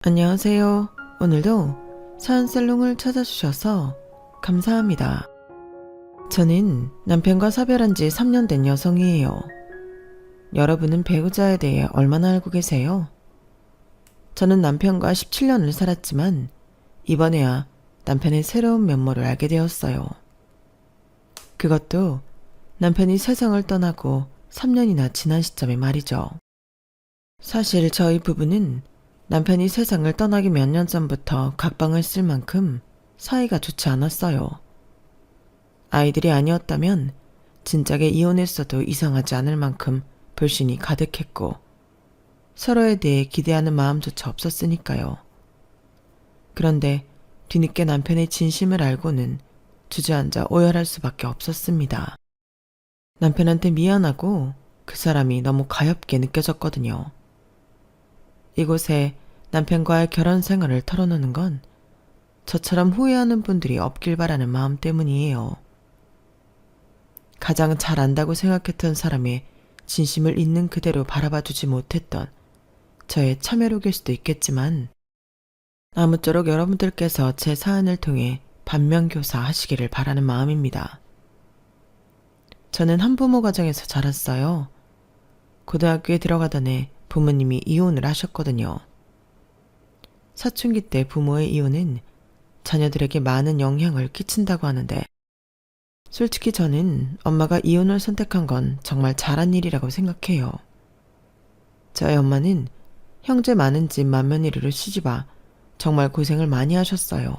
안녕하세요. 오늘도 사연살롱을 찾아주셔서 감사합니다. 저는 남편과 사별한 지 3년 된 여성이에요. 여러분은 배우자에 대해 얼마나 알고 계세요? 저는 남편과 17년을 살았지만 이번에야 남편의 새로운 면모를 알게 되었어요. 그것도 남편이 세상을 떠나고 3년이나 지난 시점에 말이죠. 사실 저희 부부는 남편이 세상을 떠나기 몇 년 전부터 각방을 쓸 만큼 사이가 좋지 않았어요. 아이들이 아니었다면 진작에 이혼했어도 이상하지 않을 만큼 불신이 가득했고 서로에 대해 기대하는 마음조차 없었으니까요. 그런데 뒤늦게 남편의 진심을 알고는 주저앉아 오열할 수밖에 없었습니다. 남편한테 미안하고 그 사람이 너무 가엾게 느껴졌거든요. 이곳에 남편과의 결혼 생활을 털어놓는 건 저처럼 후회하는 분들이 없길 바라는 마음 때문이에요. 가장 잘 안다고 생각했던 사람의 진심을 있는 그대로 바라봐주지 못했던 저의 참여록일 수도 있겠지만 아무쪼록 여러분들께서 제 사연을 통해 반면교사 하시기를 바라는 마음입니다. 저는 한부모 가정에서 자랐어요. 고등학교에 들어가던 해 부모님이 이혼을 하셨거든요. 사춘기 때 부모의 이혼은 자녀들에게 많은 영향을 끼친다고 하는데 솔직히 저는 엄마가 이혼을 선택한 건 정말 잘한 일이라고 생각해요. 저희 엄마는 형제 많은 집 맏며느리로 시집와 정말 고생을 많이 하셨어요.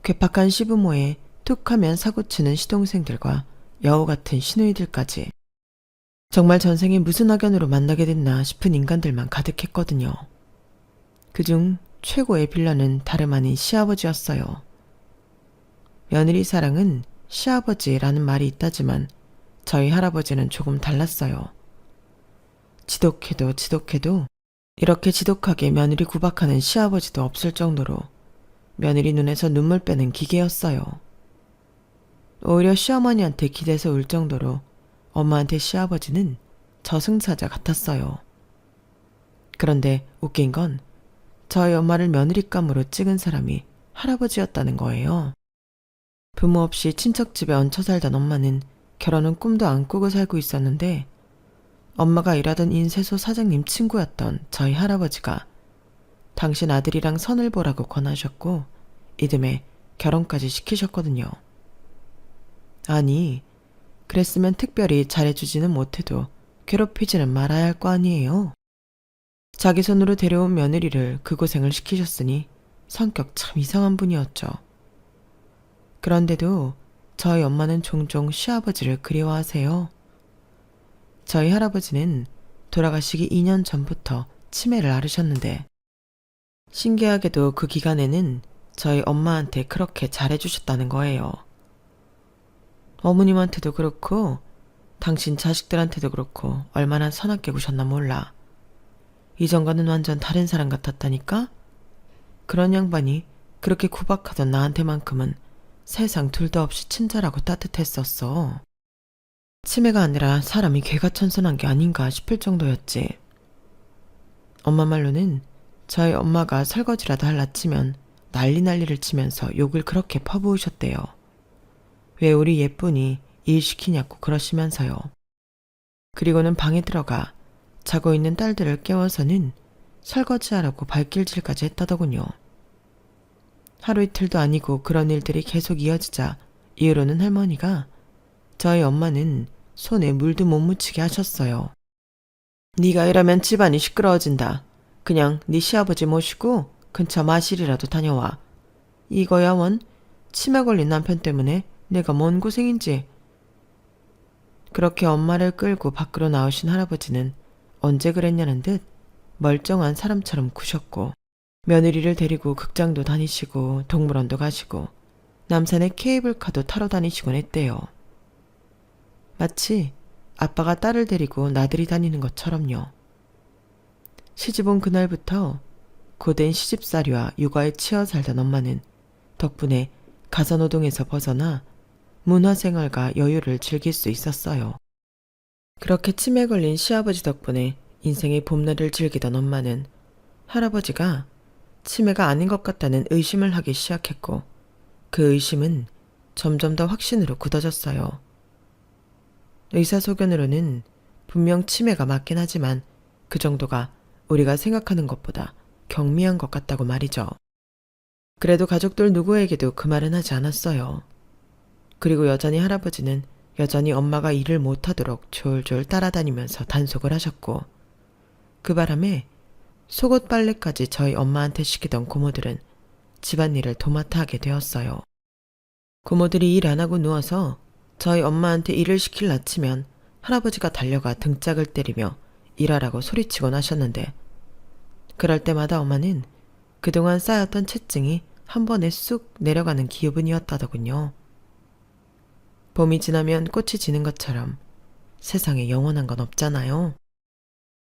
괴팍한 시부모에 툭하면 사고치는 시동생들과 여우 같은 시누이들까지 정말 전생에 무슨 악연으로 만나게 됐나 싶은 인간들만 가득했거든요. 그중 최고의 빌런은 다름 아닌 시아버지였어요. 며느리 사랑은 시아버지라는 말이 있다지만 저희 할아버지는 조금 달랐어요. 지독해도 이렇게 지독하게 며느리 구박하는 시아버지도 없을 정도로 며느리 눈에서 눈물 빼는 기계였어요. 오히려 시어머니한테 기대서 울 정도로 엄마한테 시아버지는 저승사자 같았어요. 그런데 웃긴 건 저희 엄마를 며느리감으로 찍은 사람이 할아버지였다는 거예요. 부모 없이 친척집에 얹혀 살던 엄마는 결혼은 꿈도 안 꾸고 살고 있었는데 엄마가 일하던 인쇄소 사장님 친구였던 저희 할아버지가 당신 아들이랑 선을 보라고 권하셨고 이듬해 결혼까지 시키셨거든요. 아니, 그랬으면 특별히 잘해주지는 못해도 괴롭히지는 말아야 할 거 아니에요. 자기 손으로 데려온 며느리를 그 고생을 시키셨으니 성격 참 이상한 분이었죠. 그런데도 저희 엄마는 종종 시아버지를 그리워하세요. 저희 할아버지는 돌아가시기 2년 전부터 치매를 앓으셨는데 신기하게도 그 기간에는 저희 엄마한테 그렇게 잘해주셨다는 거예요. 어머님한테도 그렇고 당신 자식들한테도 그렇고 얼마나 선하게 구셨나 몰라. 이전과는 완전 다른 사람 같았다니까? 그런 양반이 그렇게 구박하던 나한테만큼은 세상 둘도 없이 친절하고 따뜻했었어. 치매가 아니라 사람이 개가천선한 게 아닌가 싶을 정도였지. 엄마 말로는 저희 엄마가 설거지라도 할라 치면 난리를 치면서 욕을 그렇게 퍼부으셨대요. 왜 우리 예쁜이 일 시키냐고 그러시면서요. 그리고는 방에 들어가 자고 있는 딸들을 깨워서는 설거지하라고 발길질까지 했다더군요. 하루 이틀도 아니고 그런 일들이 계속 이어지자 이후로는 할머니가 저희 엄마는 손에 물도 못 묻히게 하셨어요. 네가 이러면 집안이 시끄러워진다. 그냥 네 시아버지 모시고 근처 마실이라도 다녀와. 이거야 원 치매 걸린 남편 때문에 내가 뭔 고생인지. 그렇게 엄마를 끌고 밖으로 나오신 할아버지는 언제 그랬냐는 듯 멀쩡한 사람처럼 구셨고 며느리를 데리고 극장도 다니시고 동물원도 가시고 남산의 케이블카도 타러 다니시곤 했대요. 마치 아빠가 딸을 데리고 나들이 다니는 것처럼요. 시집 온 그날부터 고된 시집살이와 육아에 치여 살던 엄마는 덕분에 가사노동에서 벗어나 문화생활과 여유를 즐길 수 있었어요. 그렇게 치매 걸린 시아버지 덕분에 인생의 봄날을 즐기던 엄마는 할아버지가 치매가 아닌 것 같다는 의심을 하기 시작했고 그 의심은 점점 더 확신으로 굳어졌어요. 의사소견으로는 분명 치매가 맞긴 하지만 그 정도가 우리가 생각하는 것보다 경미한 것 같다고 말이죠. 그래도 가족들 누구에게도 그 말은 하지 않았어요. 그리고 여전히 할아버지는 여전히 엄마가 일을 못하도록 졸졸 따라다니면서 단속을 하셨고 그 바람에 속옷 빨래까지 저희 엄마한테 시키던 고모들은 집안일을 도맡아 하게 되었어요. 고모들이 일 안 하고 누워서 저희 엄마한테 일을 시킬 아치면 할아버지가 달려가 등짝을 때리며 일하라고 소리치곤 하셨는데 그럴 때마다 엄마는 그동안 쌓였던 채증이 한 번에 쑥 내려가는 기분이었다더군요. 봄이 지나면 꽃이 지는 것처럼 세상에 영원한 건 없잖아요.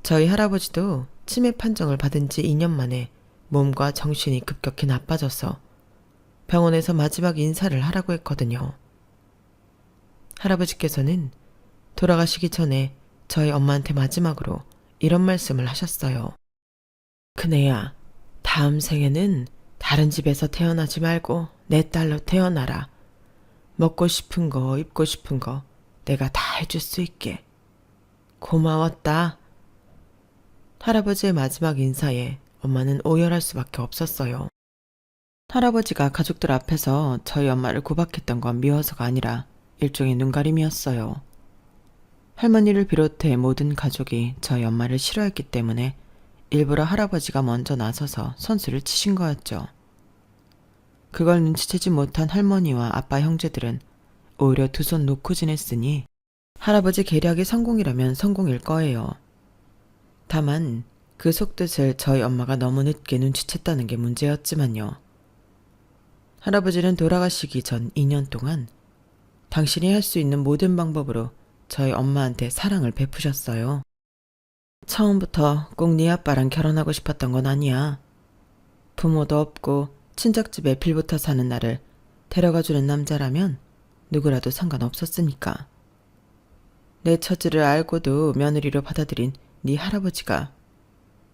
저희 할아버지도 치매 판정을 받은 지 2년 만에 몸과 정신이 급격히 나빠져서 병원에서 마지막 인사를 하라고 했거든요. 할아버지께서는 돌아가시기 전에 저희 엄마한테 마지막으로 이런 말씀을 하셨어요. 큰애야, 다음 생에는 다른 집에서 태어나지 말고 내 딸로 태어나라. 먹고 싶은 거, 입고 싶은 거 내가 다 해줄 수 있게. 고마웠다. 할아버지의 마지막 인사에 엄마는 오열할 수밖에 없었어요. 할아버지가 가족들 앞에서 저희 엄마를 구박했던 건 미워서가 아니라 일종의 눈가림이었어요. 할머니를 비롯해 모든 가족이 저희 엄마를 싫어했기 때문에 일부러 할아버지가 먼저 나서서 선수를 치신 거였죠. 그걸 눈치채지 못한 할머니와 아빠 형제들은 오히려 두 손 놓고 지냈으니 할아버지 계략이 성공이라면 성공일 거예요. 다만 그 속뜻을 저희 엄마가 너무 늦게 눈치챘다는 게 문제였지만요. 할아버지는 돌아가시기 전 2년 동안 당신이 할 수 있는 모든 방법으로 저희 엄마한테 사랑을 베푸셨어요. 처음부터 꼭 네 아빠랑 결혼하고 싶었던 건 아니야. 부모도 없고 친척집에 빌붙어 사는 나를 데려가주는 남자라면 누구라도 상관없었으니까. 내 처지를 알고도 며느리로 받아들인 네 할아버지가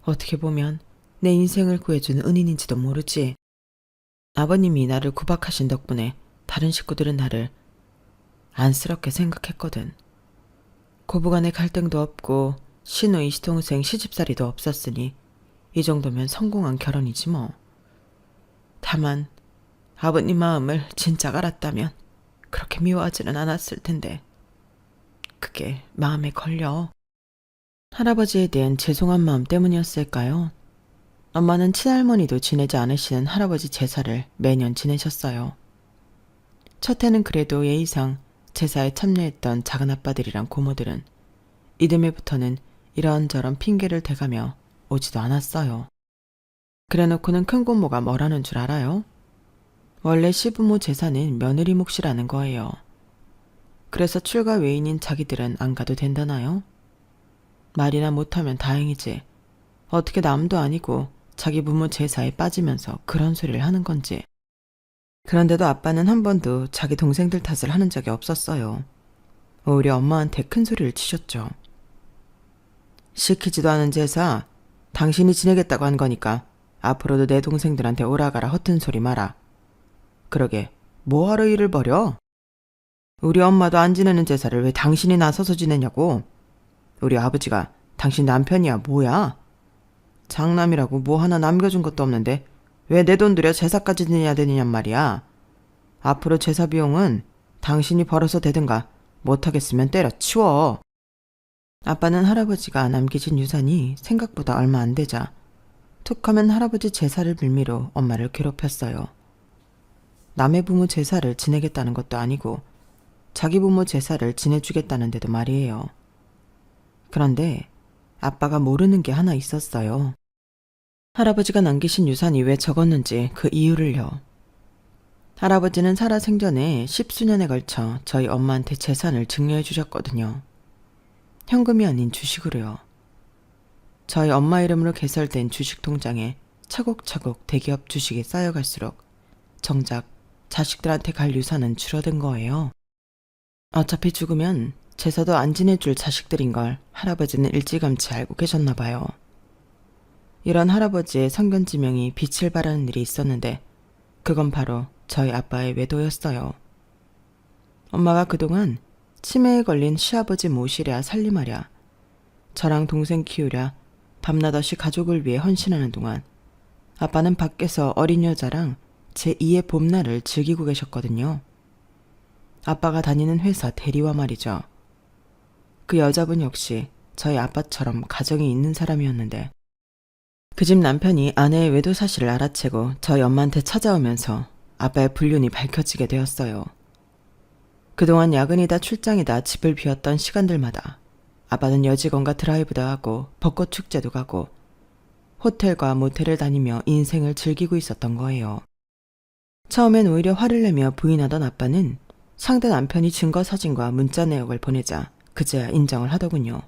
어떻게 보면 내 인생을 구해준 은인인지도 모르지. 아버님이 나를 구박하신 덕분에 다른 식구들은 나를 안쓰럽게 생각했거든. 고부간의 갈등도 없고 시누이 시동생 시집살이도 없었으니 이 정도면 성공한 결혼이지 뭐. 다만 아버님 마음을 진작 알았다면 그렇게 미워하지는 않았을 텐데 그게 마음에 걸려. 할아버지에 대한 죄송한 마음 때문이었을까요? 엄마는 친할머니도 지내지 않으시는 할아버지 제사를 매년 지내셨어요. 첫 해는 그래도 예의상 제사에 참여했던 작은아빠들이랑 고모들은 이듬해부터는 이런저런 핑계를 대가며 오지도 않았어요. 그래놓고는 큰 고모가 뭐라는 줄 알아요? 원래 시부모 제사는 며느리 몫이라는 거예요. 그래서 출가 외인인 자기들은 안 가도 된다나요? 말이나 못하면 다행이지. 어떻게 남도 아니고 자기 부모 제사에 빠지면서 그런 소리를 하는 건지. 그런데도 아빠는 한 번도 자기 동생들 탓을 하는 적이 없었어요. 오히려 엄마한테 큰 소리를 치셨죠. 시키지도 않은 제사 당신이 지내겠다고 한 거니까 앞으로도 내 동생들한테 오라가라 허튼 소리 마라. 그러게 뭐하러 일을 벌여? 우리 엄마도 안 지내는 제사를 왜 당신이 나서서 지내냐고. 우리 아버지가 당신 남편이야 뭐야? 장남이라고 뭐 하나 남겨준 것도 없는데 왜 내 돈 들여 제사까지 지내야 되느냔 말이야. 앞으로 제사 비용은 당신이 벌어서 대든가 못하겠으면 때려치워. 아빠는 할아버지가 남기신 유산이 생각보다 얼마 안 되자 툭하면 할아버지 제사를 빌미로 엄마를 괴롭혔어요. 남의 부모 제사를 지내겠다는 것도 아니고 자기 부모 제사를 지내주겠다는데도 말이에요. 그런데 아빠가 모르는 게 하나 있었어요. 할아버지가 남기신 유산이 왜 적었는지 그 이유를요. 할아버지는 살아생전에 10수년에 걸쳐 저희 엄마한테 재산을 증여해 주셨거든요. 현금이 아닌 주식으로요. 저희 엄마 이름으로 개설된 주식 통장에 차곡차곡 대기업 주식이 쌓여갈수록 정작 자식들한테 갈 유산은 줄어든 거예요. 어차피 죽으면 제사도 안 지내줄 자식들인 걸 할아버지는 일찌감치 알고 계셨나 봐요. 이런 할아버지의 성견지명이 빛을 발하는 일이 있었는데 그건 바로 저희 아빠의 외도였어요. 엄마가 그동안 치매에 걸린 시아버지 모시랴 살림하랴 저랑 동생 키우랴 밤낮없이 가족을 위해 헌신하는 동안 아빠는 밖에서 어린 여자랑 제2의 봄날을 즐기고 계셨거든요. 아빠가 다니는 회사 대리와 말이죠. 그 여자분 역시 저희 아빠처럼 가정이 있는 사람이었는데 그 집 남편이 아내의 외도 사실을 알아채고 저희 엄마한테 찾아오면서 아빠의 불륜이 밝혀지게 되었어요. 그동안 야근이다 출장이다 집을 비웠던 시간들마다 아빠는 여직원과 드라이브도 하고 벚꽃 축제도 가고 호텔과 모텔을 다니며 인생을 즐기고 있었던 거예요. 처음엔 오히려 화를 내며 부인하던 아빠는 상대 남편이 증거 사진과 문자 내역을 보내자 그제야 인정을 하더군요.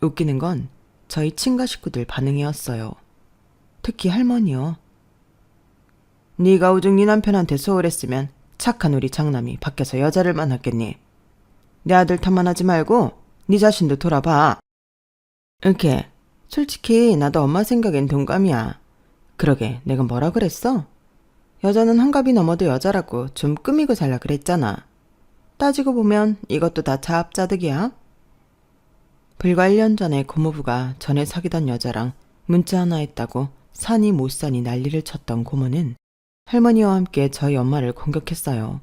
웃기는 건 저희 친가 식구들 반응이었어요. 특히 할머니요. 네가 오죽 네 남편한테 소홀했으면 착한 우리 장남이 밖에서 여자를 만났겠니? 내 아들 탓만 하지 말고 네 자신도 돌아봐. 이렇게 솔직히 나도 엄마 생각엔 동감이야. 그러게 내가 뭐라 그랬어? 여자는 한갑이 넘어도 여자라고 좀 꾸미고 살라 그랬잖아. 따지고 보면 이것도 다 자업자득이야. 불과 1년 전에 고모부가 전에 사귀던 여자랑 문자 하나 했다고 사니 못 사니 난리를 쳤던 고모는 할머니와 함께 저희 엄마를 공격했어요.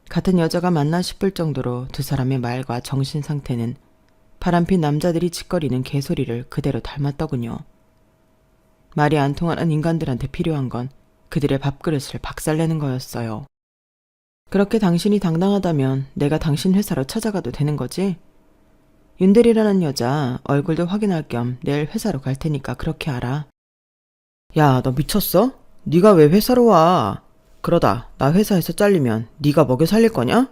같은 여자가 맞나 싶을 정도로 두 사람의 말과 정신 상태는 바람핀 남자들이 짓거리는 개소리를 그대로 닮았더군요. 말이 안 통하는 인간들한테 필요한 건 그들의 밥그릇을 박살내는 거였어요. 그렇게 당신이 당당하다면 내가 당신 회사로 찾아가도 되는 거지? 윤대리라는 여자 얼굴도 확인할 겸 내일 회사로 갈 테니까 그렇게 알아. 야, 너 미쳤어? 네가 왜 회사로 와? 그러다 나 회사에서 잘리면 네가 먹여 살릴 거냐?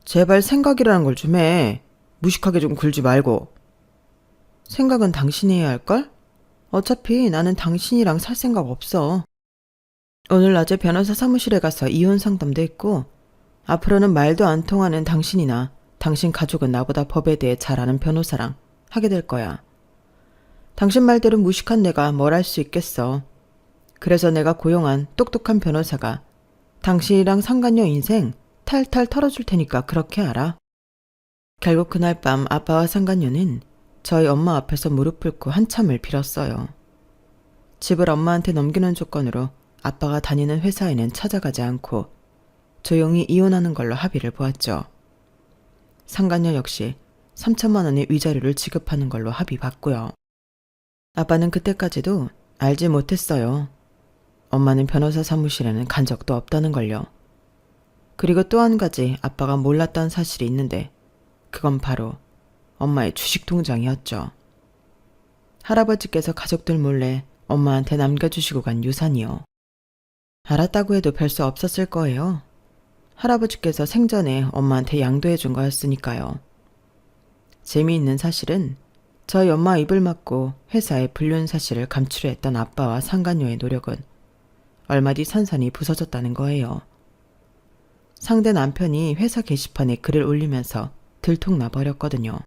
제발 생각이라는 걸 좀 해. 무식하게 좀 굴지 말고. 생각은 당신이 해야 할걸? 어차피 나는 당신이랑 살 생각 없어. 오늘 낮에 변호사 사무실에 가서 이혼 상담도 했고 앞으로는 말도 안 통하는 당신이나 당신 가족은 나보다 법에 대해 잘 아는 변호사랑 하게 될 거야. 당신 말대로 무식한 내가 뭘 할 수 있겠어. 그래서 내가 고용한 똑똑한 변호사가 당신이랑 상간녀 인생 탈탈 털어줄 테니까 그렇게 알아. 결국 그날 밤 아빠와 상간녀는 저희 엄마 앞에서 무릎 꿇고 한참을 빌었어요. 집을 엄마한테 넘기는 조건으로 아빠가 다니는 회사에는 찾아가지 않고 조용히 이혼하는 걸로 합의를 보았죠. 상간녀 역시 3천만 원의 위자료를 지급하는 걸로 합의봤고요. 아빠는 그때까지도 알지 못했어요. 엄마는 변호사 사무실에는 간 적도 없다는 걸요. 그리고 또 한 가지 아빠가 몰랐다는 사실이 있는데 그건 바로 엄마의 주식 통장이었죠. 할아버지께서 가족들 몰래 엄마한테 남겨주시고 간 유산이요. 알았다고 해도 별 수 없었을 거예요. 할아버지께서 생전에 엄마한테 양도해 준 거였으니까요. 재미있는 사실은 저희 엄마 입을 막고 회사의 불륜 사실을 감추려 했던 아빠와 상간녀의 노력은 얼마 뒤 산산이 부서졌다는 거예요. 상대 남편이 회사 게시판에 글을 올리면서 들통나 버렸거든요.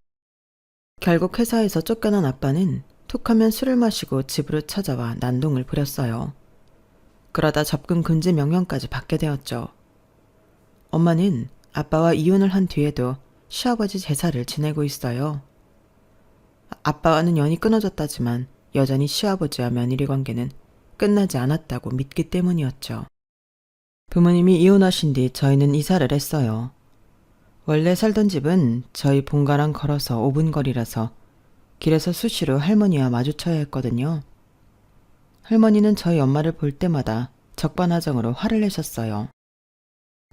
결국 회사에서 쫓겨난 아빠는 툭하면 술을 마시고 집으로 찾아와 난동을 부렸어요. 그러다 접근 금지 명령까지 받게 되었죠. 엄마는 아빠와 이혼을 한 뒤에도 시아버지 제사를 지내고 있어요. 아빠와는 연이 끊어졌다지만 여전히 시아버지와 며느리 관계는 끝나지 않았다고 믿기 때문이었죠. 부모님이 이혼하신 뒤 저희는 이사를 했어요. 원래 살던 집은 저희 본가랑 걸어서 5분 거리라서 길에서 수시로 할머니와 마주쳐야 했거든요. 할머니는 저희 엄마를 볼 때마다 적반하장으로 화를 내셨어요.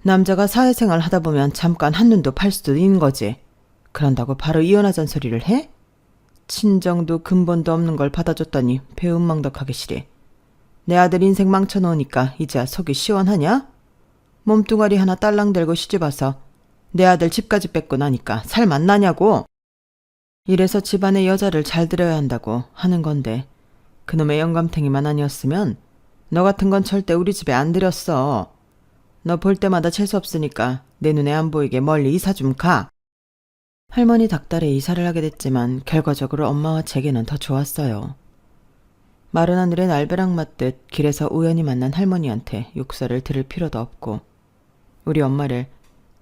남자가 사회생활 하다 보면 잠깐 한눈도 팔 수도 있는 거지. 그런다고 바로 이혼하자는 소리를 해? 친정도 근본도 없는 걸 받아줬더니 배은망덕하게 시리. 내 아들 인생 망쳐놓으니까 이제야 속이 시원하냐? 몸뚱아리 하나 딸랑 들고 시집와서 내 아들 집까지 뺏고 나니까 살 맛나냐고. 이래서 집안의 여자를 잘 들여야 한다고 하는 건데 그놈의 영감탱이만 아니었으면 너 같은 건 절대 우리 집에 안 들였어. 너 볼 때마다 재수없으니까 내 눈에 안 보이게 멀리 이사 좀 가. 할머니 닭달에 이사를 하게 됐지만 결과적으로 엄마와 제게는 더 좋았어요. 마른 하늘에 날벼락 맞듯 길에서 우연히 만난 할머니한테 욕설을 들을 필요도 없고 우리 엄마를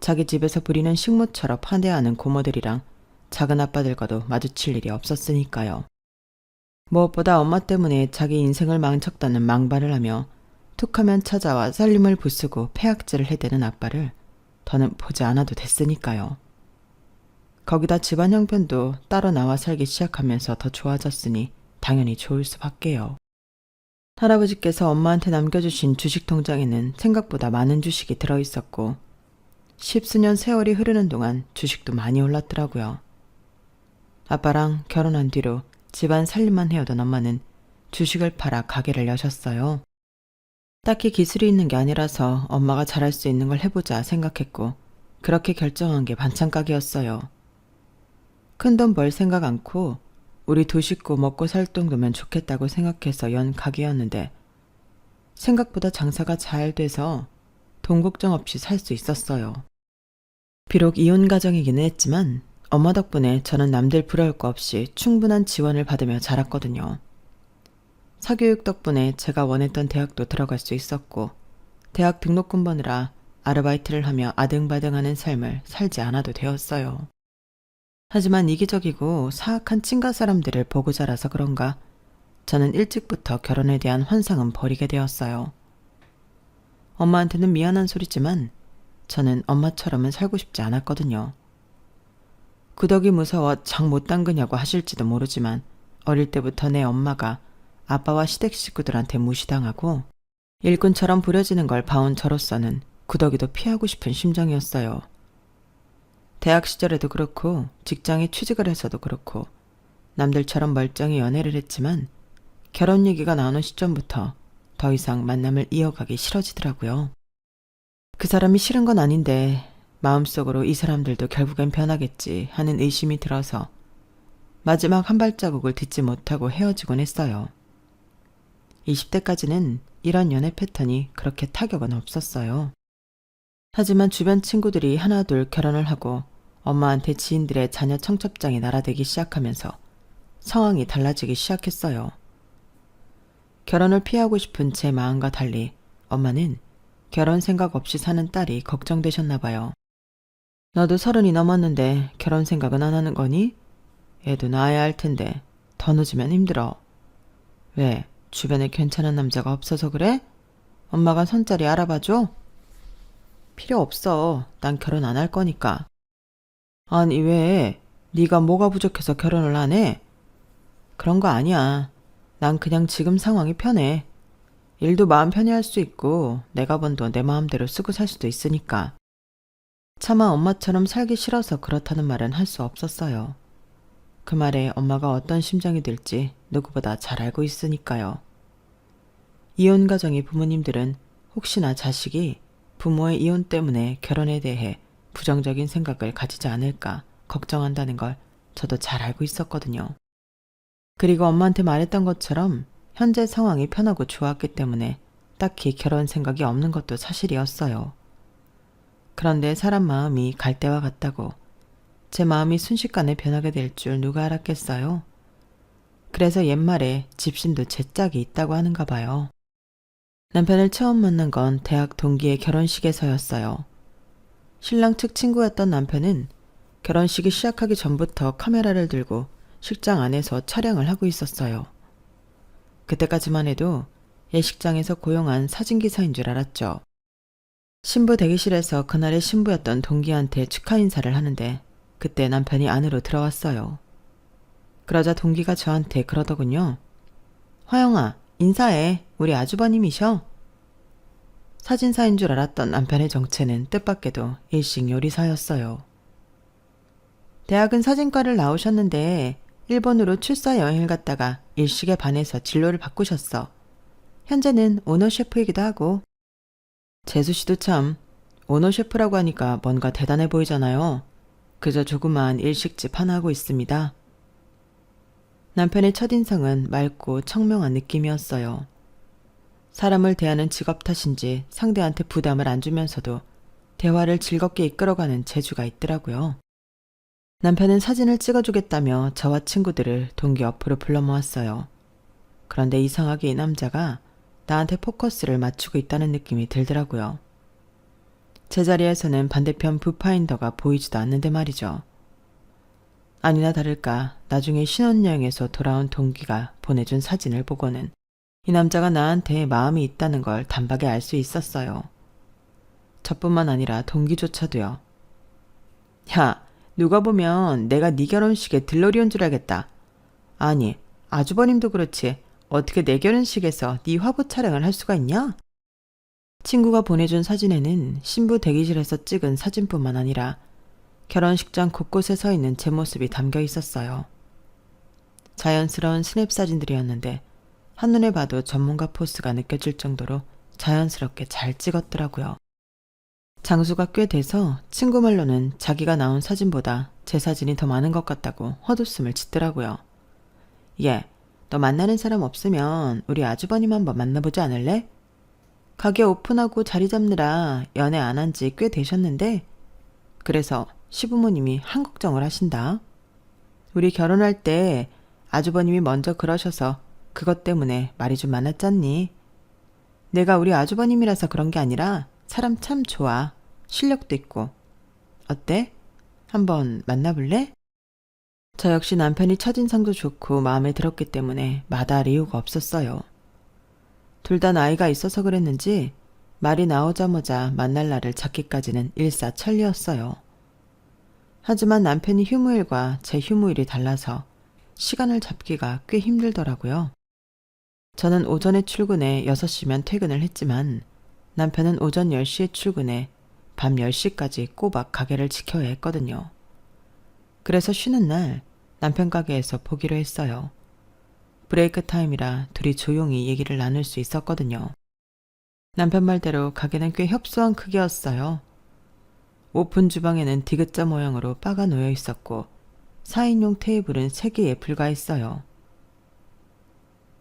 자기 집에서 부리는 식모처럼 환대하는 고모들이랑 작은 아빠들과도 마주칠 일이 없었으니까요. 무엇보다 엄마 때문에 자기 인생을 망쳤다는 망발을 하며 툭하면 찾아와 살림을 부수고 폐악질을 해대는 아빠를 더는 보지 않아도 됐으니까요. 거기다 집안 형편도 따로 나와 살기 시작하면서 더 좋아졌으니 당연히 좋을 수밖에요. 할아버지께서 엄마한테 남겨주신 주식 통장에는 생각보다 많은 주식이 들어있었고 10수년 세월이 흐르는 동안 주식도 많이 올랐더라고요. 아빠랑 결혼한 뒤로 집안 살림만 해오던 엄마는 주식을 팔아 가게를 여셨어요. 딱히 기술이 있는 게 아니라서 엄마가 잘할 수 있는 걸 해보자 생각했고 그렇게 결정한 게 반찬 가게였어요. 큰돈 벌 생각 않고 우리 두 식구 먹고 살 정도면 좋겠다고 생각해서 연 가게였는데 생각보다 장사가 잘 돼서 돈 걱정 없이 살 수 있었어요. 비록 이혼 가정이기는 했지만 엄마 덕분에 저는 남들 부러울 거 없이 충분한 지원을 받으며 자랐거든요. 사교육 덕분에 제가 원했던 대학도 들어갈 수 있었고 대학 등록금 버느라 아르바이트를 하며 아등바등하는 삶을 살지 않아도 되었어요. 하지만 이기적이고 사악한 친가 사람들을 보고 자라서 그런가 저는 일찍부터 결혼에 대한 환상은 버리게 되었어요. 엄마한테는 미안한 소리지만 저는 엄마처럼은 살고 싶지 않았거든요. 구덕이 무서워 장 못 담그냐고 하실지도 모르지만 어릴 때부터 내 엄마가 아빠와 시댁 식구들한테 무시당하고 일꾼처럼 부려지는 걸 봐온 저로서는 구덕이도 피하고 싶은 심정이었어요. 대학 시절에도 그렇고 직장에 취직을 해서도 그렇고 남들처럼 멀쩡히 연애를 했지만 결혼 얘기가 나오는 시점부터 더 이상 만남을 이어가기 싫어지더라고요. 그 사람이 싫은 건 아닌데 마음속으로 이 사람들도 결국엔 변하겠지 하는 의심이 들어서 마지막 한 발자국을 딛지 못하고 헤어지곤 했어요. 20대까지는 이런 연애 패턴이 그렇게 타격은 없었어요. 하지만 주변 친구들이 하나둘 결혼을 하고 엄마한테 지인들의 자녀 청첩장이 날아들기 시작하면서 상황이 달라지기 시작했어요. 결혼을 피하고 싶은 제 마음과 달리 엄마는 결혼 생각 없이 사는 딸이 걱정되셨나 봐요. 너도 30이 넘었는데 결혼 생각은 안 하는 거니? 애도 낳아야 할 텐데 더 늦으면 힘들어. 왜? 주변에 괜찮은 남자가 없어서 그래? 엄마가 손자리 알아봐줘? 필요 없어. 난 결혼 안 할 거니까. 아니 왜? 네가 뭐가 부족해서 결혼을 안 해? 그런 거 아니야. 난 그냥 지금 상황이 편해. 일도 마음 편히 할 수 있고 내가 번 돈 내 마음대로 쓰고 살 수도 있으니까. 차마 엄마처럼 살기 싫어서 그렇다는 말은 할 수 없었어요. 그 말에 엄마가 어떤 심정이 들지 누구보다 잘 알고 있으니까요. 이혼 가정의 부모님들은 혹시나 자식이 부모의 이혼 때문에 결혼에 대해 부정적인 생각을 가지지 않을까 걱정한다는 걸 저도 잘 알고 있었거든요. 그리고 엄마한테 말했던 것처럼 현재 상황이 편하고 좋았기 때문에 딱히 결혼 생각이 없는 것도 사실이었어요. 그런데 사람 마음이 갈대와 같다고 제 마음이 순식간에 변하게 될 줄 누가 알았겠어요? 그래서 옛말에 집신도 제 짝이 있다고 하는가 봐요. 남편을 처음 만난 건 대학 동기의 결혼식에서였어요. 신랑 측 친구였던 남편은 결혼식이 시작하기 전부터 카메라를 들고 식장 안에서 촬영을 하고 있었어요. 그때까지만 해도 예식장에서 고용한 사진기사인 줄 알았죠. 신부 대기실에서 그날의 신부였던 동기한테 축하 인사를 하는데 그때 남편이 안으로 들어왔어요. 그러자 동기가 저한테 그러더군요. 화영아, 인사해. 우리 아주버님이셔. 사진사인 줄 알았던 남편의 정체는 뜻밖에도 일식 요리사였어요. 대학은 사진과를 나오셨는데 일본으로 출사 여행을 갔다가 일식에 반해서 진로를 바꾸셨어. 현재는 오너 셰프이기도 하고. 재수씨도 참 오너 셰프라고 하니까 뭔가 대단해 보이잖아요. 그저 조그마한 일식집 하나 하고 있습니다. 남편의 첫인상은 맑고 청명한 느낌이었어요. 사람을 대하는 직업 탓인지 상대한테 부담을 안 주면서도 대화를 즐겁게 이끌어가는 재주가 있더라고요. 남편은 사진을 찍어주겠다며 저와 친구들을 동기 옆으로 불러 모았어요. 그런데 이상하게 이 남자가 나한테 포커스를 맞추고 있다는 느낌이 들더라고요. 제자리에서는 반대편 뷰파인더가 보이지도 않는데 말이죠. 아니나 다를까 나중에 신혼여행에서 돌아온 동기가 보내준 사진을 보고는 이 남자가 나한테 마음이 있다는 걸 단박에 알 수 있었어요. 저뿐만 아니라 동기조차도요. 야, 누가 보면 내가 네 결혼식에 들러리 온 줄 알겠다. 아니, 아주버님도 그렇지. 어떻게 내 결혼식에서 네 화보 촬영을 할 수가 있냐? 친구가 보내준 사진에는 신부 대기실에서 찍은 사진뿐만 아니라 결혼식장 곳곳에 서 있는 제 모습이 담겨 있었어요. 자연스러운 스냅 사진들이었는데 한눈에 봐도 전문가 포스가 느껴질 정도로 자연스럽게 잘 찍었더라고요. 장수가 꽤 돼서 친구 말로는 자기가 나온 사진보다 제 사진이 더 많은 것 같다고 헛웃음을 짓더라고요. 얘, 너 만나는 사람 없으면 우리 아주버님 한번 만나보지 않을래? 가게 오픈하고 자리 잡느라 연애 안 한 지 꽤 되셨는데 그래서 시부모님이 한 걱정을 하신다. 우리 결혼할 때 아주버님이 먼저 그러셔서 그것 때문에 말이 좀 많았잖니. 내가 우리 아주버님이라서 그런 게 아니라 사람 참 좋아. 실력도 있고. 어때? 한번 만나볼래? 저 역시 남편이 첫인상도 좋고 마음에 들었기 때문에 마다할 이유가 없었어요. 둘 다 나이가 있어서 그랬는지 말이 나오자마자 만날 날을 잡기까지는 일사천리였어요. 하지만 남편이 휴무일과 제 휴무일이 달라서 시간을 잡기가 꽤 힘들더라고요. 저는 오전에 출근해 6시면 퇴근을 했지만 남편은 오전 10시에 출근해 밤 10시까지 꼬박 가게를 지켜야 했거든요. 그래서 쉬는 날 남편 가게에서 보기로 했어요. 브레이크 타임이라 둘이 조용히 얘기를 나눌 수 있었거든요. 남편 말대로 가게는 꽤 협소한 크기였어요. 오픈 주방에는 디귿자 모양으로 바가 놓여 있었고 4인용 테이블은 3개에 불과했어요.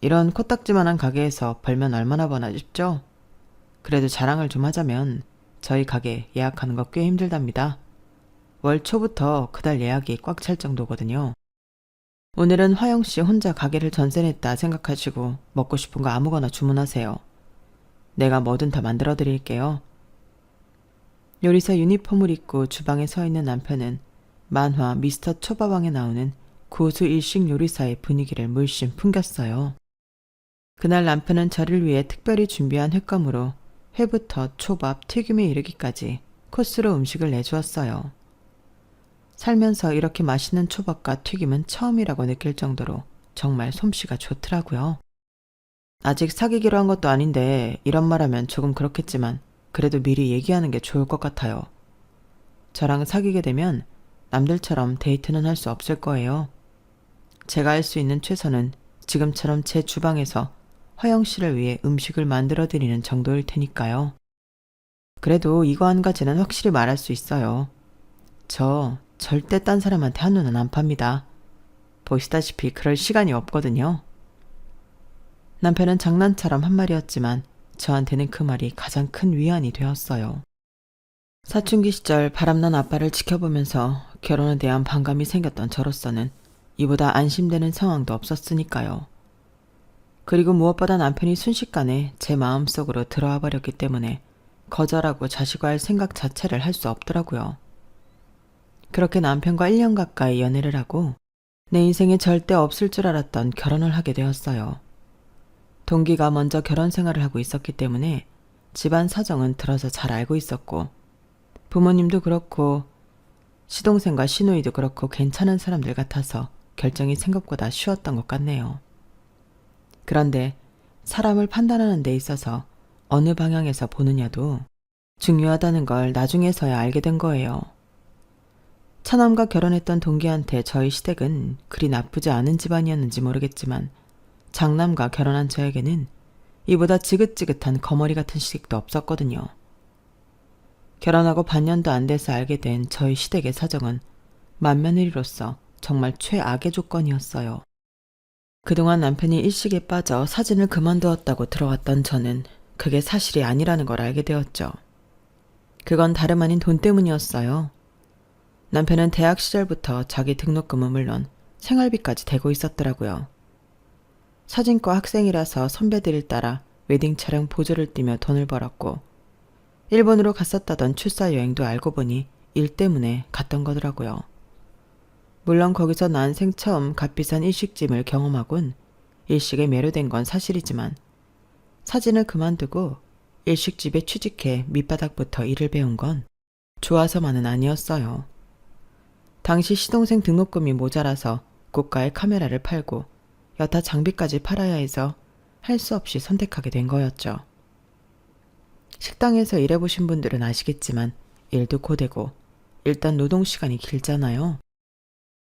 이런 코딱지만한 가게에서 벌면 얼마나 버나 싶죠? 그래도 자랑을 좀 하자면 저희 가게 예약하는 거 꽤 힘들답니다. 월 초부터 그달 예약이 꽉 찰 정도거든요. 오늘은 화영씨 혼자 가게를 전세냈다 생각하시고 먹고 싶은 거 아무거나 주문하세요. 내가 뭐든 다 만들어 드릴게요. 요리사 유니폼을 입고 주방에 서 있는 남편은 만화 미스터 초밥왕에 나오는 고수 일식 요리사의 분위기를 물씬 풍겼어요. 그날 남편은 저를 위해 특별히 준비한 횟감으로 회부터 초밥, 튀김에 이르기까지 코스로 음식을 내주었어요. 살면서 이렇게 맛있는 초밥과 튀김은 처음이라고 느낄 정도로 정말 솜씨가 좋더라고요. 아직 사귀기로 한 것도 아닌데 이런 말하면 조금 그렇겠지만 그래도 미리 얘기하는 게 좋을 것 같아요. 저랑 사귀게 되면 남들처럼 데이트는 할 수 없을 거예요. 제가 할 수 있는 최선은 지금처럼 제 주방에서 화영 씨를 위해 음식을 만들어 드리는 정도일 테니까요. 그래도 이거 한 가지는 확실히 말할 수 있어요. 저 절대 딴 사람한테 한눈은 안 팝니다. 보시다시피 그럴 시간이 없거든요. 남편은 장난처럼 한 말이었지만 저한테는 그 말이 가장 큰 위안이 되었어요. 사춘기 시절 바람난 아빠를 지켜보면서 결혼에 대한 반감이 생겼던 저로서는 이보다 안심되는 상황도 없었으니까요. 그리고 무엇보다 남편이 순식간에 제 마음속으로 들어와 버렸기 때문에 거절하고 자식과할 생각 자체를 할 수 없더라고요. 그렇게 남편과 1년 가까이 연애를 하고 내 인생에 절대 없을 줄 알았던 결혼을 하게 되었어요. 동기가 먼저 결혼 생활을 하고 있었기 때문에 집안 사정은 들어서 잘 알고 있었고 부모님도 그렇고 시동생과 시누이도 그렇고 괜찮은 사람들 같아서 결정이 생각보다 쉬웠던 것 같네요. 그런데 사람을 판단하는 데 있어서 어느 방향에서 보느냐도 중요하다는 걸 나중에서야 알게 된 거예요. 차남과 결혼했던 동기한테 저희 시댁은 그리 나쁘지 않은 집안이었는지 모르겠지만 장남과 결혼한 저에게는 이보다 지긋지긋한 거머리 같은 시댁도 없었거든요. 결혼하고 반년도 안 돼서 알게 된 저희 시댁의 사정은 맏며느리로서 정말 최악의 조건이었어요. 그동안 남편이 일식에 빠져 사진을 그만두었다고 들어왔던 저는 그게 사실이 아니라는 걸 알게 되었죠. 그건 다름 아닌 돈 때문이었어요. 남편은 대학 시절부터 자기 등록금은 물론 생활비까지 대고 있었더라고요. 사진과 학생이라서 선배들을 따라 웨딩 촬영 보조를 뛰며 돈을 벌었고 일본으로 갔었다던 출사 여행도 알고 보니 일 때문에 갔던 거더라고요. 물론 거기서 난생 처음 값비싼 일식집을 경험하곤 일식에 매료된 건 사실이지만 사진을 그만두고 일식집에 취직해 밑바닥부터 일을 배운 건 좋아서만은 아니었어요. 당시 시동생 등록금이 모자라서 고가의 카메라를 팔고 여타 장비까지 팔아야 해서 할 수 없이 선택하게 된 거였죠. 식당에서 일해보신 분들은 아시겠지만 일도 고되고 일단 노동시간이 길잖아요.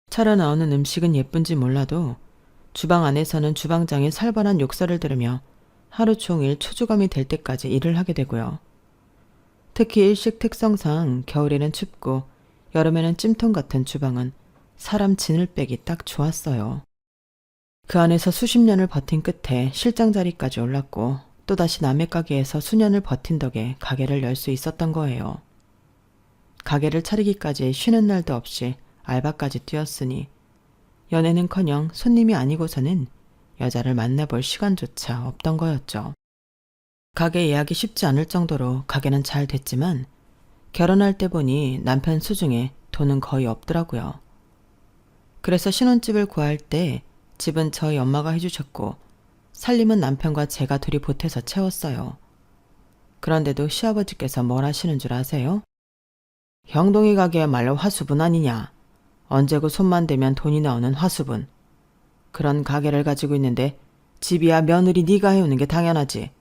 차려 나오는 음식은 예쁜지 몰라도 주방 안에서는 주방장의 살벌한 욕설을 들으며 하루 종일 초조감이 될 때까지 일을 하게 되고요. 특히 일식 특성상 겨울에는 춥고 여름에는 찜통 같은 주방은 사람 진을 빼기 딱 좋았어요. 그 안에서 수십 년을 버틴 끝에 실장 자리까지 올랐고 또다시 남의 가게에서 수년을 버틴 덕에 가게를 열 수 있었던 거예요. 가게를 차리기까지 쉬는 날도 없이 알바까지 뛰었으니 연애는커녕 손님이 아니고서는 여자를 만나볼 시간조차 없던 거였죠. 가게 예약이 쉽지 않을 정도로 가게는 잘 됐지만 결혼할 때 보니 남편 수중에 돈은 거의 없더라고요. 그래서 신혼집을 구할 때 집은 저희 엄마가 해주셨고 살림은 남편과 제가 둘이 보태서 채웠어요. 그런데도 시아버지께서 뭘 하시는 줄 아세요? 형동이 가게야말로 화수분 아니냐. 언제고 손만 대면 돈이 나오는 화수분. 그런 가게를 가지고 있는데 집이야 며느리 네가 해오는 게 당연하지.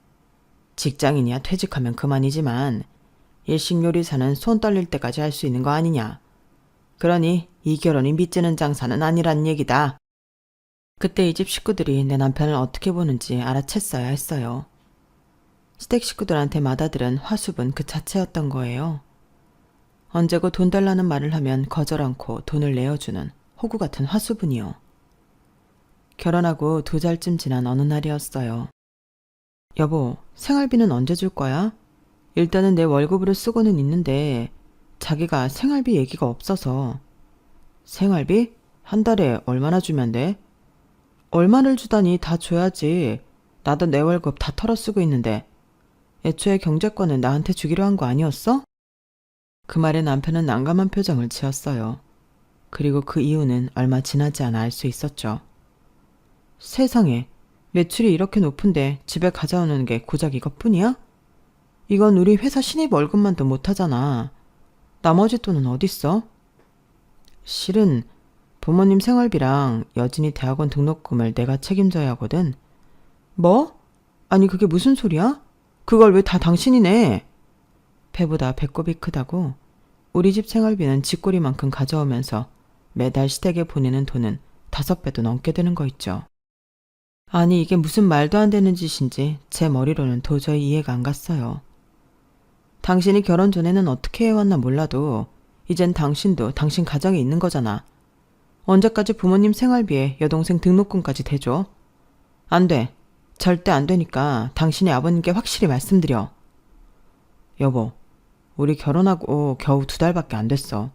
직장인이야 퇴직하면 그만이지만 일식 요리사는 손 떨릴 때까지 할 수 있는 거 아니냐. 그러니 이 결혼이 믿지는 장사는 아니란 얘기다. 그때 이 집 식구들이 내 남편을 어떻게 보는지 알아챘어야 했어요. 시댁 식구들한테 맏아들은 화수분 그 자체였던 거예요. 언제고 돈 달라는 말을 하면 거절 않고 돈을 내어주는 호구 같은 화수분이요. 결혼하고 2달쯤 지난 어느 날이었어요. 여보, 생활비는 언제 줄 거야? 일단은 내 월급으로 쓰고는 있는데 자기가 생활비 얘기가 없어서. 생활비? 한 달에 얼마나 주면 돼? 얼마를 주다니 다 줘야지. 나도 내 월급 다 털어 쓰고 있는데. 애초에 경제권은 나한테 주기로 한 거 아니었어? 그 말에 남편은 난감한 표정을 지었어요. 그리고 그 이유는 얼마 지나지 않아 알 수 있었죠. 세상에, 매출이 이렇게 높은데 집에 가져오는 게 고작 이것뿐이야? 이건 우리 회사 신입 월급만도 못하잖아. 나머지 돈은 어딨어? 실은 부모님 생활비랑 여진이 대학원 등록금을 내가 책임져야 하거든. 뭐? 아니 그게 무슨 소리야? 그걸 왜 다 당신이 내? 배보다 배꼽이 크다고 우리 집 생활비는 쥐꼬리만큼 가져오면서 매달 시댁에 보내는 돈은 5배도 넘게 되는 거 있죠. 아니 이게 무슨 말도 안 되는 짓인지 제 머리로는 도저히 이해가 안 갔어요. 당신이 결혼 전에는 어떻게 해왔나 몰라도 이젠 당신도 당신 가정에 있는 거잖아. 언제까지 부모님 생활비에 여동생 등록금까지 대줘? 안 돼. 절대 안 되니까 당신이 아버님께 확실히 말씀드려. 여보, 우리 결혼하고 겨우 2달밖에 안 됐어.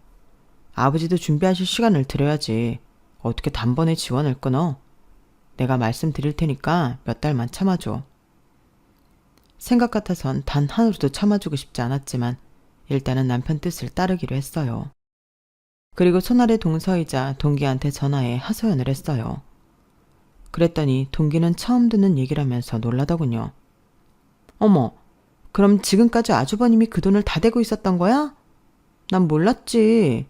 아버지도 준비하실 시간을 드려야지. 어떻게 단번에 지원을 끊어? 내가 말씀드릴 테니까 몇 달만 참아줘. 생각 같아선 단 하루도 참아주고 싶지 않았지만 일단은 남편 뜻을 따르기로 했어요. 그리고 손아래 동서이자 동기한테 전화해 하소연을 했어요. 그랬더니 동기는 처음 듣는 얘기라면서 놀라더군요. 어머, 그럼 지금까지 아주버님이 그 돈을 다 대고 있었던 거야? 난 몰랐지.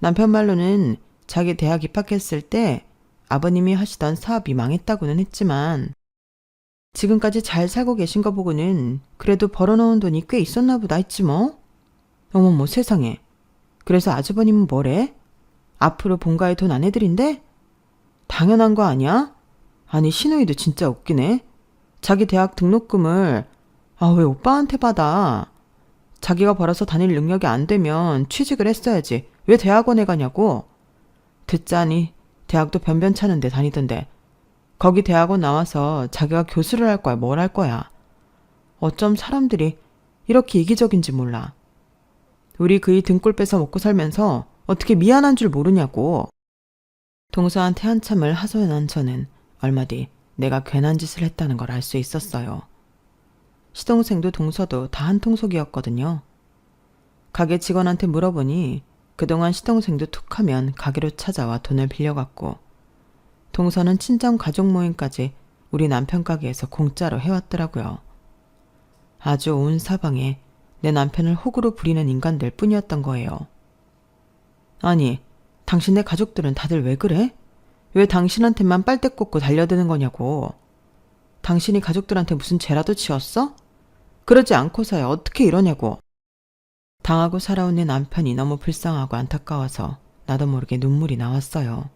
남편 말로는 자기 대학 입학했을 때 아버님이 하시던 사업이 망했다고는 했지만 지금까지 잘 살고 계신 거 보고는 그래도 벌어놓은 돈이 꽤 있었나 보다 했지 뭐. 어머머 세상에. 그래서 아주버님은 뭐래? 앞으로 본가에 돈 안 해드린대? 당연한 거 아니야? 아니 시누이도 진짜 웃기네. 자기 대학 등록금을 왜 오빠한테 받아? 자기가 벌어서 다닐 능력이 안 되면 취직을 했어야지. 왜 대학원에 가냐고? 듣자니 대학도 변변찮은데 다니던데 거기 대학원 나와서 자기가 교수를 할 거야 뭘 할 거야. 어쩜 사람들이 이렇게 이기적인지 몰라. 우리 그이 등골 빼서 먹고 살면서 어떻게 미안한 줄 모르냐고. 동서한테 한참을 하소연한 저는 얼마 뒤 내가 괜한 짓을 했다는 걸 알 수 있었어요. 시동생도 동서도 다 한통속이었거든요. 가게 직원한테 물어보니 그동안 시동생도 툭하면 가게로 찾아와 돈을 빌려갔고 동서는 친정 가족 모임까지 우리 남편 가게에서 공짜로 해왔더라고요. 아주 온 사방에 내 남편을 호구로 부리는 인간들 뿐이었던 거예요. 아니, 당신네 가족들은 다들 왜 그래? 왜 당신한테만 빨대 꽂고 달려드는 거냐고. 당신이 가족들한테 무슨 죄라도 지었어? 그러지 않고서야 어떻게 이러냐고. 당하고 살아온 내 남편이 너무 불쌍하고 안타까워서 나도 모르게 눈물이 나왔어요.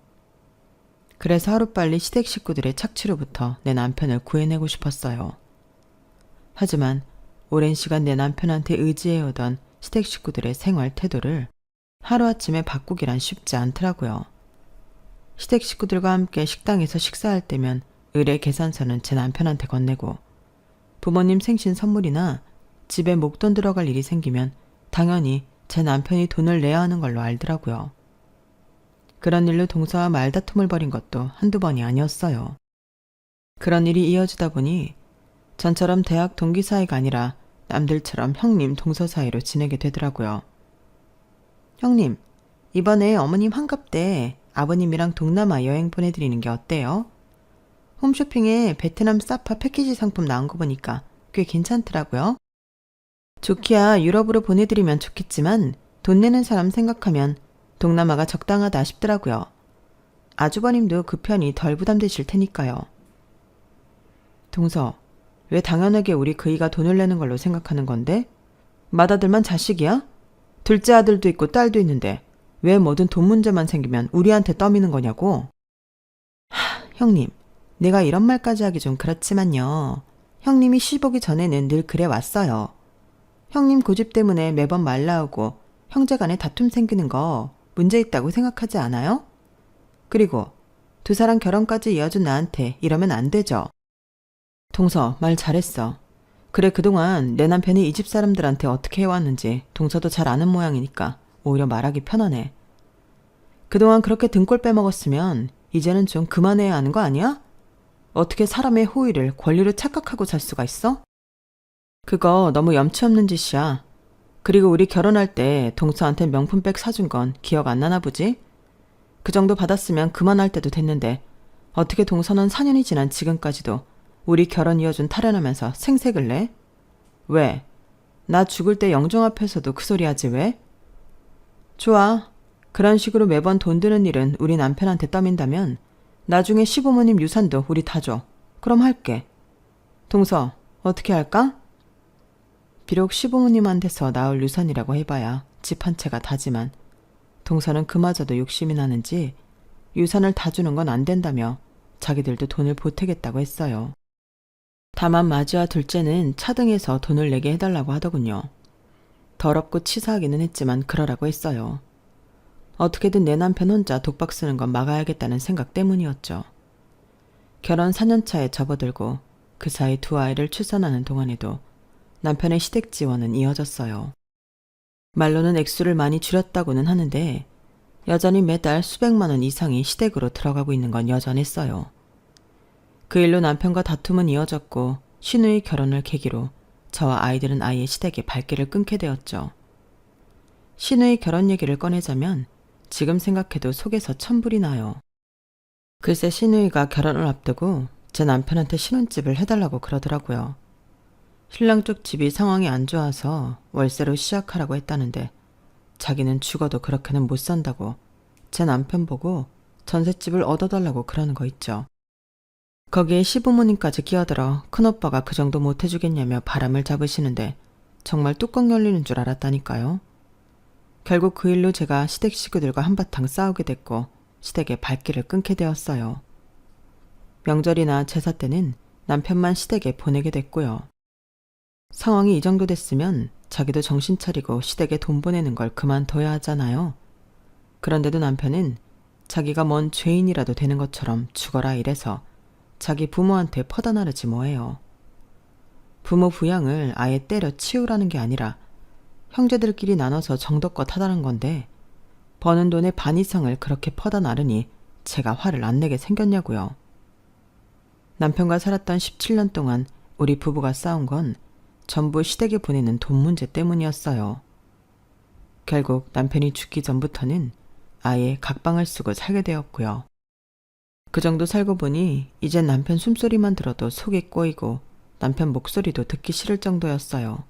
그래서 하루빨리 시댁 식구들의 착취로부터 내 남편을 구해내고 싶었어요. 하지만 오랜 시간 내 남편한테 의지해오던 시댁 식구들의 생활 태도를 하루아침에 바꾸기란 쉽지 않더라고요. 시댁 식구들과 함께 식당에서 식사할 때면 의뢰 계산서는 제 남편한테 건네고 부모님 생신 선물이나 집에 목돈 들어갈 일이 생기면 당연히 제 남편이 돈을 내야 하는 걸로 알더라고요. 그런 일로 동서와 말다툼을 벌인 것도 한두 번이 아니었어요. 그런 일이 이어지다 보니 전처럼 대학 동기 사이가 아니라 남들처럼 형님 동서 사이로 지내게 되더라고요. 형님, 이번에 어머님 환갑 때 아버님이랑 동남아 여행 보내드리는 게 어때요? 홈쇼핑에 베트남 사파 패키지 상품 나온 거 보니까 꽤 괜찮더라고요. 좋기야 유럽으로 보내드리면 좋겠지만 돈 내는 사람 생각하면 동남아가 적당하다 싶더라고요. 아주버님도 그 편이 덜 부담되실 테니까요. 동서, 왜 당연하게 우리 그이가 돈을 내는 걸로 생각하는 건데? 맏아들만 자식이야? 둘째 아들도 있고 딸도 있는데 왜 뭐든 돈 문제만 생기면 우리한테 떠미는 거냐고? 형님, 내가 이런 말까지 하기 좀 그렇지만요. 형님이 시집 오기 전에는 늘 그래 왔어요. 형님 고집 때문에 매번 말 나오고 형제간에 다툼 생기는 거 문제 있다고 생각하지 않아요? 그리고 두 사람 결혼까지 이어준 나한테 이러면 안 되죠. 동서, 말 잘했어. 그래, 그동안 내 남편이 이 집 사람들한테 어떻게 해왔는지 동서도 잘 아는 모양이니까 오히려 말하기 편하네. 그동안 그렇게 등골 빼먹었으면 이제는 좀 그만해야 하는 거 아니야? 어떻게 사람의 호의를 권리로 착각하고 살 수가 있어? 그거 너무 염치 없는 짓이야. 그리고 우리 결혼할 때 동서한테 명품백 사준 건 기억 안 나나 보지? 그 정도 받았으면 그만할 때도 됐는데 어떻게 동서는 4년이 지난 지금까지도 우리 결혼 이어준 타령하면서 생색을 내? 왜? 나 죽을 때 영정 앞에서도 그 소리 하지 왜? 좋아. 그런 식으로 매번 돈 드는 일은 우리 남편한테 떠민다면 나중에 시부모님 유산도 우리 다 줘. 그럼 할게. 동서, 어떻게 할까? 비록 시부모님한테서 나올 유산이라고 해봐야 집 한 채가 다지만 동서는 그마저도 욕심이 나는지 유산을 다 주는 건 안 된다며 자기들도 돈을 보태겠다고 했어요. 다만 마지와 둘째는 차등해서 돈을 내게 해달라고 하더군요. 더럽고 치사하기는 했지만 그러라고 했어요. 어떻게든 내 남편 혼자 독박 쓰는 건 막아야겠다는 생각 때문이었죠. 결혼 4년차에 접어들고 그 사이 두 아이를 출산하는 동안에도 남편의 시댁 지원은 이어졌어요. 말로는 액수를 많이 줄였다고는 하는데 여전히 매달 수백만 원 이상이 시댁으로 들어가고 있는 건 여전했어요. 그 일로 남편과 다툼은 이어졌고 시누이 결혼을 계기로 저와 아이들은 아예 시댁의 발길을 끊게 되었죠. 시누이 결혼 얘기를 꺼내자면 지금 생각해도 속에서 천불이 나요. 글쎄 시누이가 결혼을 앞두고 제 남편한테 신혼집을 해달라고 그러더라고요. 신랑 쪽 집이 상황이 안 좋아서 월세로 시작하라고 했다는데 자기는 죽어도 그렇게는 못 산다고 제 남편 보고 전셋집을 얻어달라고 그러는 거 있죠. 거기에 시부모님까지 끼어들어 큰오빠가 그 정도 못 해주겠냐며 바람을 잡으시는데 정말 뚜껑 열리는 줄 알았다니까요. 결국 그 일로 제가 시댁 식구들과 한바탕 싸우게 됐고 시댁의 발길을 끊게 되었어요. 명절이나 제사 때는 남편만 시댁에 보내게 됐고요. 상황이 이 정도 됐으면 자기도 정신 차리고 시댁에 돈 보내는 걸 그만둬야 하잖아요. 그런데도 남편은 자기가 뭔 죄인이라도 되는 것처럼 죽어라 이래서 자기 부모한테 퍼다 나르지 뭐예요. 부모 부양을 아예 때려 치우라는 게 아니라 형제들끼리 나눠서 정도껏 하다는 건데 버는 돈의 반 이상을 그렇게 퍼다 나르니 제가 화를 안 내게 생겼냐고요. 남편과 살았던 17년 동안 우리 부부가 싸운 건 전부 시댁에 보내는 돈 문제 때문이었어요. 결국 남편이 죽기 전부터는 아예 각방을 쓰고 살게 되었고요. 그 정도 살고 보니 이젠 남편 숨소리만 들어도 속이 꼬이고 남편 목소리도 듣기 싫을 정도였어요.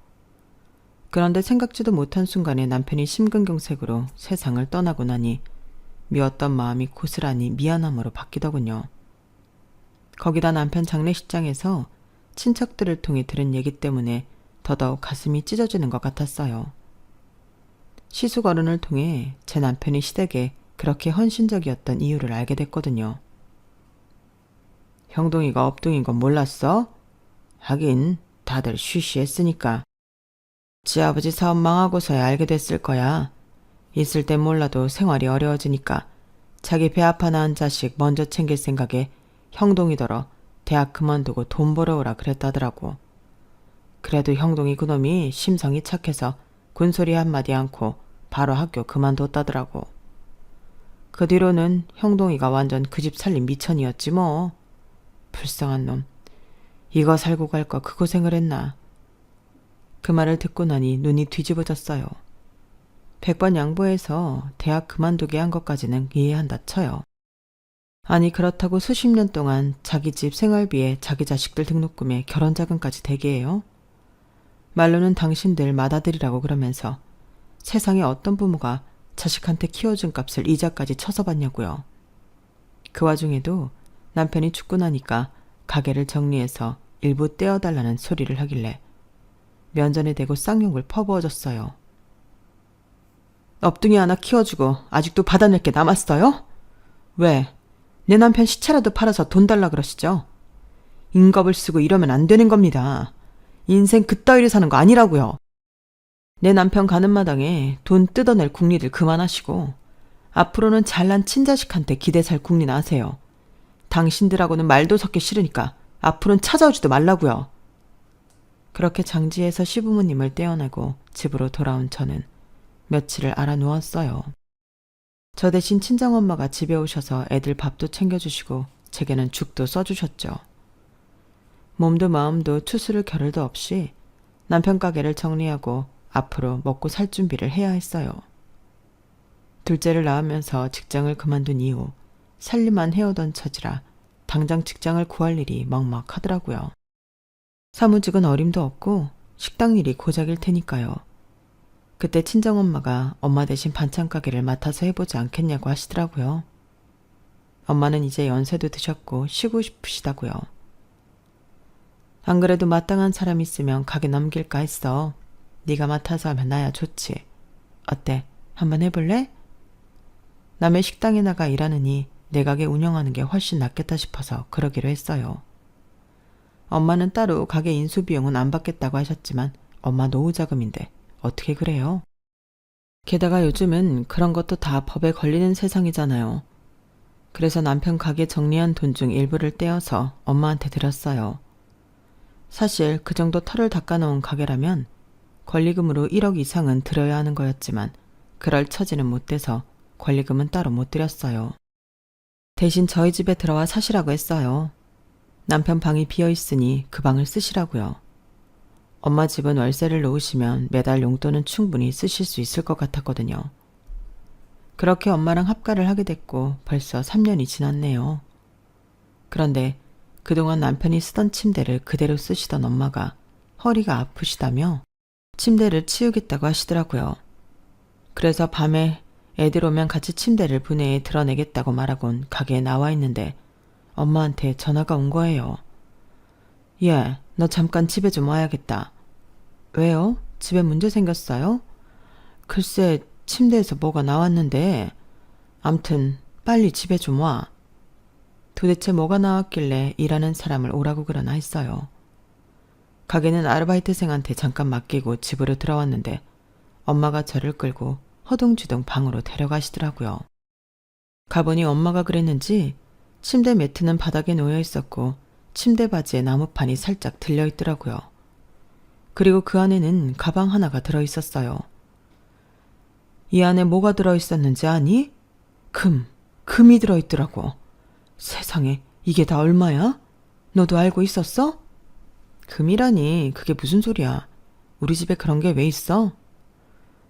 그런데 생각지도 못한 순간에 남편이 심근경색으로 세상을 떠나고 나니 미웠던 마음이 고스란히 미안함으로 바뀌더군요. 거기다 남편 장례식장에서 친척들을 통해 들은 얘기 때문에 더더욱 가슴이 찢어지는 것 같았어요. 시숙 어른을 통해 제 남편이 시댁에 그렇게 헌신적이었던 이유를 알게 됐거든요. 형동이가 엎둥인 건 몰랐어? 하긴 다들 쉬쉬했으니까. 지 아버지 사업 망하고서야 알게 됐을 거야. 있을 땐 몰라도 생활이 어려워지니까 자기 배 아파 낳은 자식 먼저 챙길 생각에 형동이더러 대학 그만두고 돈 벌어오라 그랬다더라고. 그래도 형동이 그놈이 심성이 착해서 군소리 한마디 않고 바로 학교 그만뒀다더라고. 그 뒤로는 형동이가 완전 그 집 살림 미천이었지 뭐. 불쌍한 놈. 이거 살고 갈 거 그 고생을 했나. 그 말을 듣고 나니 눈이 뒤집어졌어요. 100번 양보해서 대학 그만두게 한 것까지는 이해한다 쳐요. 아니 그렇다고 수십 년 동안 자기 집 생활비에 자기 자식들 등록금에 결혼자금까지 대게 해요? 말로는 당신들 맏아들이라고 그러면서 세상에 어떤 부모가 자식한테 키워준 값을 이자까지 쳐서 받냐고요. 그 와중에도 남편이 죽고 나니까 가게를 정리해서 일부 떼어달라는 소리를 하길래 면전에 대고 쌍욕을 퍼부어줬어요. 엎둥이 하나 키워주고 아직도 받아낼 게 남았어요? 왜? 내 남편 시체라도 팔아서 돈 달라 그러시죠? 인겁을 쓰고 이러면 안 되는 겁니다. 인생 그따위로 사는 거 아니라고요. 내 남편 가는 마당에 돈 뜯어낼 궁리들 그만하시고 앞으로는 잘난 친자식한테 기대 살 궁리 나세요. 당신들하고는 말도 섞기 싫으니까 앞으로는 찾아오지도 말라고요. 그렇게 장지에서 시부모님을 떼어내고 집으로 돌아온 저는 며칠을 알아 누웠어요. 저 대신 친정엄마가 집에 오셔서 애들 밥도 챙겨주시고 제게는 죽도 써주셨죠. 몸도 마음도 추스를 겨를도 없이 남편 가게를 정리하고 앞으로 먹고 살 준비를 해야 했어요. 둘째를 낳으면서 직장을 그만둔 이후 살림만 해오던 처지라 당장 직장을 구할 일이 먹먹하더라고요. 사무직은 어림도 없고 식당 일이 고작일 테니까요. 그때 친정엄마가 엄마 대신 반찬 가게를 맡아서 해보지 않겠냐고 하시더라고요. 엄마는 이제 연세도 드셨고 쉬고 싶으시다고요. 안 그래도 마땅한 사람 있으면 가게 넘길까 했어. 네가 맡아서 하면 나야 좋지. 어때? 한번 해볼래? 남의 식당에 나가 일하느니 내 가게 운영하는 게 훨씬 낫겠다 싶어서 그러기로 했어요. 엄마는 따로 가게 인수비용은 안 받겠다고 하셨지만 엄마 노후자금인데 어떻게 그래요? 게다가 요즘은 그런 것도 다 법에 걸리는 세상이잖아요. 그래서 남편 가게 정리한 돈 중 일부를 떼어서 엄마한테 드렸어요. 사실 그 정도 털을 닦아놓은 가게라면 권리금으로 1억 이상은 들어야 하는 거였지만 그럴 처지는 못 돼서 권리금은 따로 못 드렸어요. 대신 저희 집에 들어와 사시라고 했어요. 남편 방이 비어있으니 그 방을 쓰시라고요. 엄마 집은 월세를 놓으시면 매달 용돈은 충분히 쓰실 수 있을 것 같았거든요. 그렇게 엄마랑 합가를 하게 됐고 벌써 3년이 지났네요. 그런데 그동안 남편이 쓰던 침대를 그대로 쓰시던 엄마가 허리가 아프시다며 침대를 치우겠다고 하시더라고요. 그래서 밤에 애들 오면 같이 침대를 분해해 드러내겠다고 말하곤 가게에 나와 있는데 엄마한테 전화가 온 거예요. 얘, 너 잠깐 집에 좀 와야겠다. 왜요? 집에 문제 생겼어요? 글쎄 침대에서 뭐가 나왔는데 암튼 빨리 집에 좀 와. 도대체 뭐가 나왔길래 일하는 사람을 오라고 그러나 했어요. 가게는 아르바이트생한테 잠깐 맡기고 집으로 들어왔는데 엄마가 저를 끌고 허둥지둥 방으로 데려가시더라고요. 가보니 엄마가 그랬는지 침대 매트는 바닥에 놓여 있었고 침대 바지에 나무판이 살짝 들려 있더라고요. 그리고 그 안에는 가방 하나가 들어 있었어요. 이 안에 뭐가 들어 있었는지 아니? 금이 들어 있더라고. 세상에 이게 다 얼마야? 너도 알고 있었어? 금이라니 그게 무슨 소리야. 우리 집에 그런 게 왜 있어?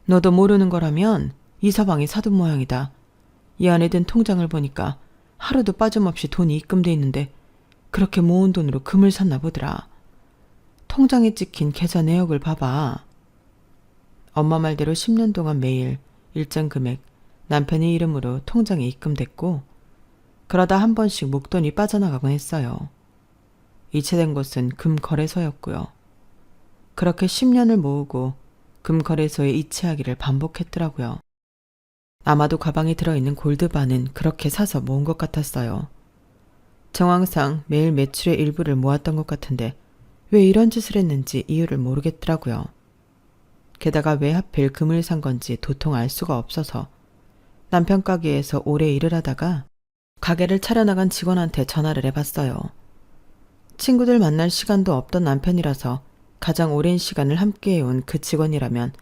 너도 모르는 거라면 이 서방이 사돈 모양이다. 이 안에 든 통장을 보니까 하루도 빠짐없이 돈이 입금돼 있는데 그렇게 모은 돈으로 금을 샀나 보더라. 통장에 찍힌 계좌 내역을 봐봐. 엄마 말대로 10년 동안 매일 일정 금액 남편의 이름으로 통장에 입금됐고 그러다 한 번씩 목돈이 빠져나가곤 했어요. 이체된 곳은 금거래소였고요. 그렇게 10년을 모으고 금거래소에 이체하기를 반복했더라고요. 아마도 가방에 들어있는 골드바는 그렇게 사서 모은 것 같았어요. 정황상 매일 매출의 일부를 모았던 것 같은데 왜 이런 짓을 했는지 이유를 모르겠더라고요. 게다가 왜 하필 금을 산 건지 도통 알 수가 없어서 남편 가게에서 오래 일을 하다가 가게를 차려나간 직원한테 전화를 해봤어요. 친구들 만날 시간도 없던 남편이라서 가장 오랜 시간을 함께해온 그 직원이라면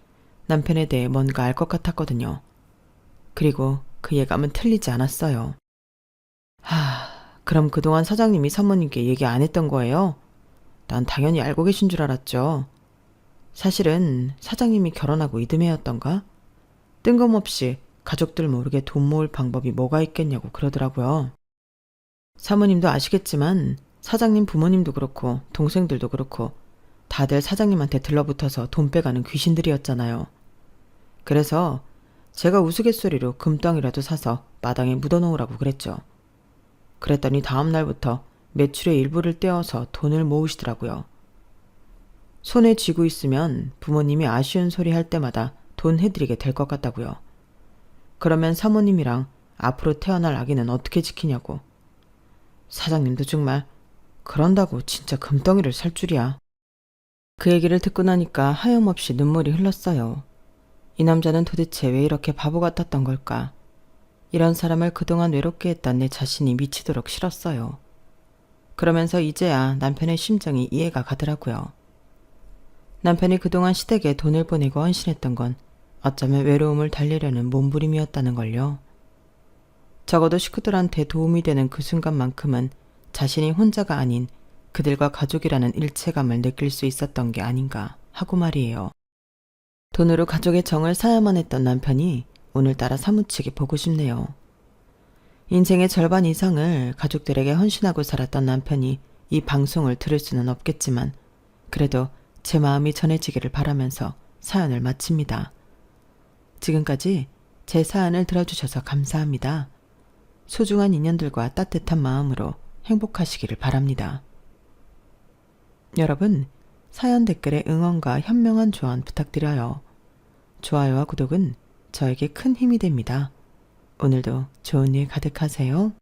남편에 대해 뭔가 알 것 같았거든요. 그리고 그 예감은 틀리지 않았어요. 그럼 그동안 사장님이 사모님께 얘기 안 했던 거예요? 난 당연히 알고 계신 줄 알았죠. 사실은 사장님이 결혼하고 이듬해였던가? 뜬금없이 가족들 모르게 돈 모을 방법이 뭐가 있겠냐고 그러더라고요. 사모님도 아시겠지만 사장님 부모님도 그렇고 동생들도 그렇고 다들 사장님한테 들러붙어서 돈 빼가는 귀신들이었잖아요. 그래서 제가 우스갯소리로 금덩이라도 사서 마당에 묻어놓으라고 그랬죠. 그랬더니 다음 날부터 매출의 일부를 떼어서 돈을 모으시더라고요. 손에 쥐고 있으면 부모님이 아쉬운 소리 할 때마다 돈 해드리게 될 것 같다고요. 그러면 사모님이랑 앞으로 태어날 아기는 어떻게 지키냐고. 사장님도 정말 그런다고 진짜 금덩이를 살 줄이야. 그 얘기를 듣고 나니까 하염없이 눈물이 흘렀어요. 이 남자는 도대체 왜 이렇게 바보 같았던 걸까? 이런 사람을 그동안 외롭게 했던 내 자신이 미치도록 싫었어요. 그러면서 이제야 남편의 심정이 이해가 가더라고요. 남편이 그동안 시댁에 돈을 보내고 헌신했던 건 어쩌면 외로움을 달래려는 몸부림이었다는 걸요. 적어도 식구들한테 도움이 되는 그 순간만큼은 자신이 혼자가 아닌 그들과 가족이라는 일체감을 느낄 수 있었던 게 아닌가 하고 말이에요. 돈으로 가족의 정을 사야만 했던 남편이 오늘따라 사무치게 보고 싶네요. 인생의 절반 이상을 가족들에게 헌신하고 살았던 남편이 이 방송을 들을 수는 없겠지만 그래도 제 마음이 전해지기를 바라면서 사연을 마칩니다. 지금까지 제 사연을 들어주셔서 감사합니다. 소중한 인연들과 따뜻한 마음으로 행복하시기를 바랍니다. 여러분, 사연 댓글에 응원과 현명한 조언 부탁드려요. 좋아요와 구독은 저에게 큰 힘이 됩니다. 오늘도 좋은 일 가득하세요.